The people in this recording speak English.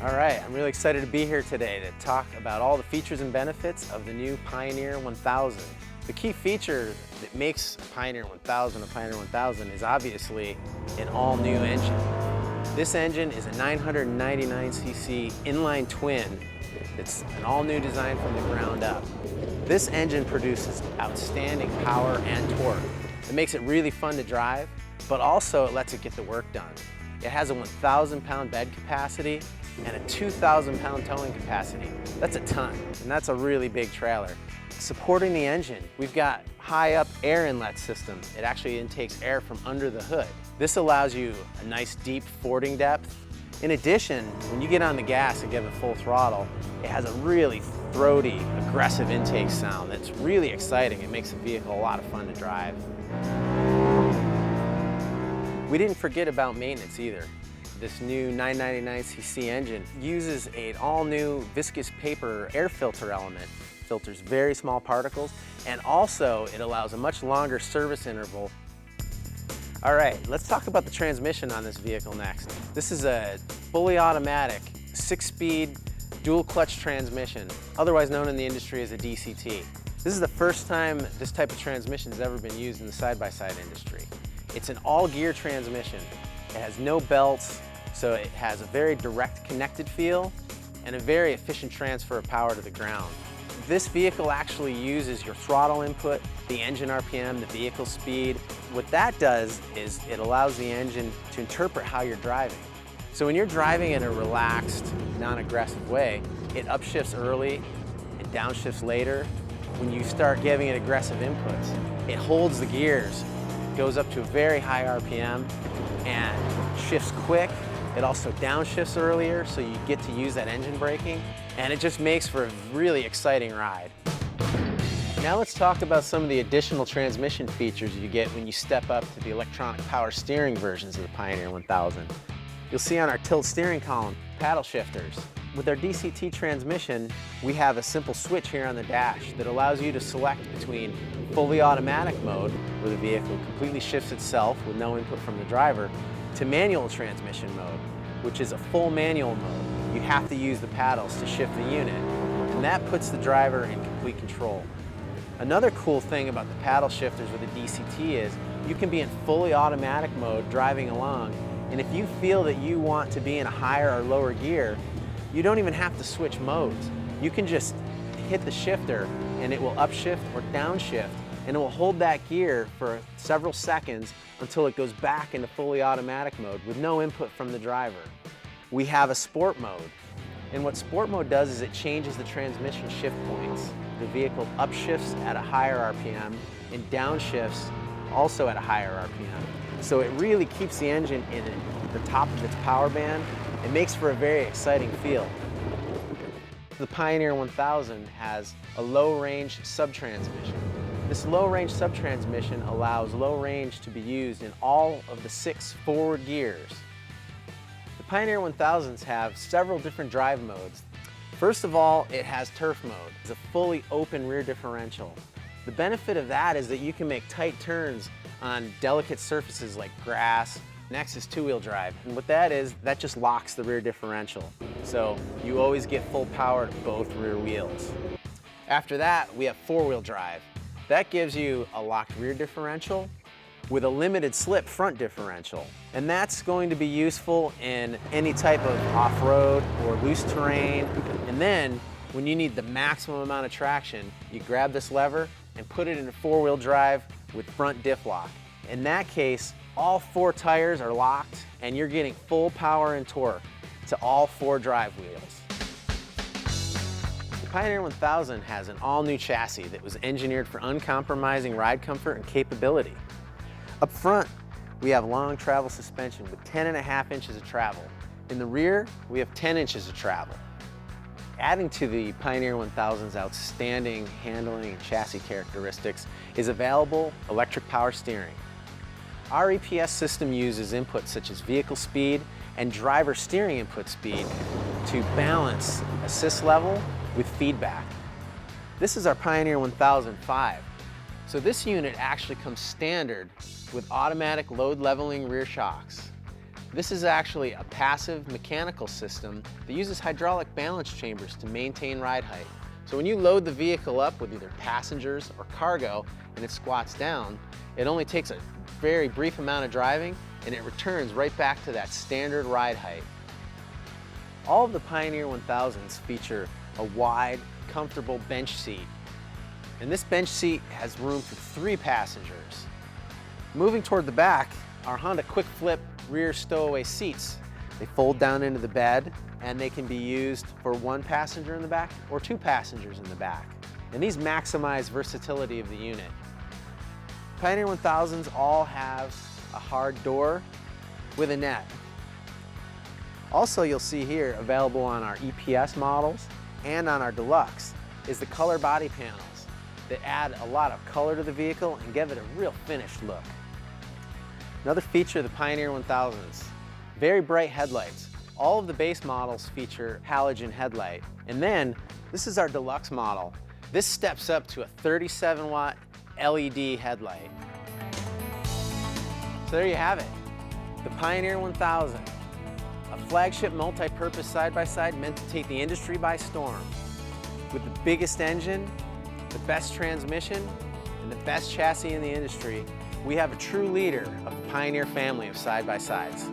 All right, I'm really excited to be here today to talk about all the features and benefits of the new Pioneer 1000. The key feature that makes Pioneer 1000 a Pioneer 1000 is obviously an all-new engine. This engine is a 999cc inline-twin. It's an all-new design from the ground up. This engine produces outstanding power and torque. It makes it really fun to drive, but also it lets it get the work done. It has a 1,000-pound bed capacity and a 2,000-pound towing capacity. That's a ton, and that's a really big trailer. Supporting the engine, we've got high-up air inlet system. It actually intakes air from under the hood. This allows you a nice deep fording depth. In addition, when you get on the gas and give it full throttle, it has a really throaty, aggressive intake sound that's really exciting. It makes the vehicle a lot of fun to drive. We didn't forget about maintenance either. This new 999cc engine uses an all-new viscous paper air filter element. Filters very small particles, and also it allows a much longer service interval. All right, let's talk about the transmission on this vehicle next. This is a fully automatic 6-speed dual clutch transmission, otherwise known in the industry as a DCT. This is the first time this type of transmission has ever been used in the side-by-side industry. It's an all-gear transmission. It has no belts, so it has a very direct connected feel and a very efficient transfer of power to the ground. This vehicle actually uses your throttle input, the engine RPM, the vehicle speed. What that does is it allows the engine to interpret how you're driving. So when you're driving in a relaxed, non-aggressive way, it upshifts early and downshifts later. When you start giving it aggressive inputs, it holds the gears, goes up to a very high RPM and shifts quick. It also downshifts earlier, so you get to use that engine braking, and it just makes for a really exciting ride. Now let's talk about some of the additional transmission features you get when you step up to the electronic power steering versions of the Pioneer 1000. You'll see on our tilt steering column, paddle shifters. With our DCT transmission, we have a simple switch here on the dash that allows you to select between fully automatic mode, where the vehicle completely shifts itself with no input from the driver, to manual transmission mode, which is a full manual mode. You have to use the paddles to shift the unit, and that puts the driver in complete control. Another cool thing about the paddle shifters with the DCT is you can be in fully automatic mode driving along, and if you feel that you want to be in a higher or lower gear, you don't even have to switch modes. You can just hit the shifter and it will upshift or downshift, and it will hold that gear for several seconds until it goes back into fully automatic mode with no input from the driver. We have a sport mode, and what sport mode does is it changes the transmission shift points. The vehicle upshifts at a higher RPM and downshifts also at a higher RPM. So it really keeps the engine in the top of its power band. It makes for a very exciting feel. The Pioneer 1000 has a low-range sub-transmission. This low-range sub-transmission allows low range to be used in all of the 6 forward gears. The Pioneer 1000s have several different drive modes. First of all, it has turf mode. It's a fully open rear differential. The benefit of that is that you can make tight turns on delicate surfaces like grass. Next is two-wheel drive, and what that is, that just locks the rear differential. So you always get full power to both rear wheels. After that, we have four-wheel drive. That gives you a locked rear differential with a limited slip front differential. And that's going to be useful in any type of off-road or loose terrain. And then, when you need the maximum amount of traction, you grab this lever and put it into four-wheel drive with front diff lock. In that case, all 4 tires are locked and you're getting full power and torque to all 4 drive wheels. The Pioneer 1000 has an all-new chassis that was engineered for uncompromising ride comfort and capability. Up front, we have long travel suspension with 10.5 inches of travel. In the rear, we have 10 inches of travel. Adding to the Pioneer 1000's outstanding handling and chassis characteristics is available electric power steering. Our EPS system uses inputs such as vehicle speed and driver steering input speed to balance assist level with feedback. This is our Pioneer 1005. So this unit actually comes standard with automatic load leveling rear shocks. This is actually a passive mechanical system that uses hydraulic balance chambers to maintain ride height. So when you load the vehicle up with either passengers or cargo and it squats down, it only takes a very brief amount of driving and it returns right back to that standard ride height. All of the Pioneer 1000s feature a wide, comfortable bench seat. And this bench seat has room for 3 passengers. Moving toward the back, our Honda Quick Flip rear stowaway seats. They fold down into the bed and they can be used for 1 passenger in the back or 2 passengers in the back. And these maximize versatility of the unit. Pioneer 1000s all have a hard door with a net. Also, you'll see here, available on our EPS models and on our Deluxe, is the color body panels that add a lot of color to the vehicle and give it a real finished look. Another feature of the Pioneer 1000s, very bright headlights. All of the base models feature halogen headlight. And then, this is our Deluxe model. This steps up to a 37-watt LED headlight. So there you have it, the Pioneer 1000, a flagship multi-purpose side-by-side meant to take the industry by storm. With the biggest engine, the best transmission, and the best chassis in the industry, we have a true leader of the Pioneer family of side-by-sides.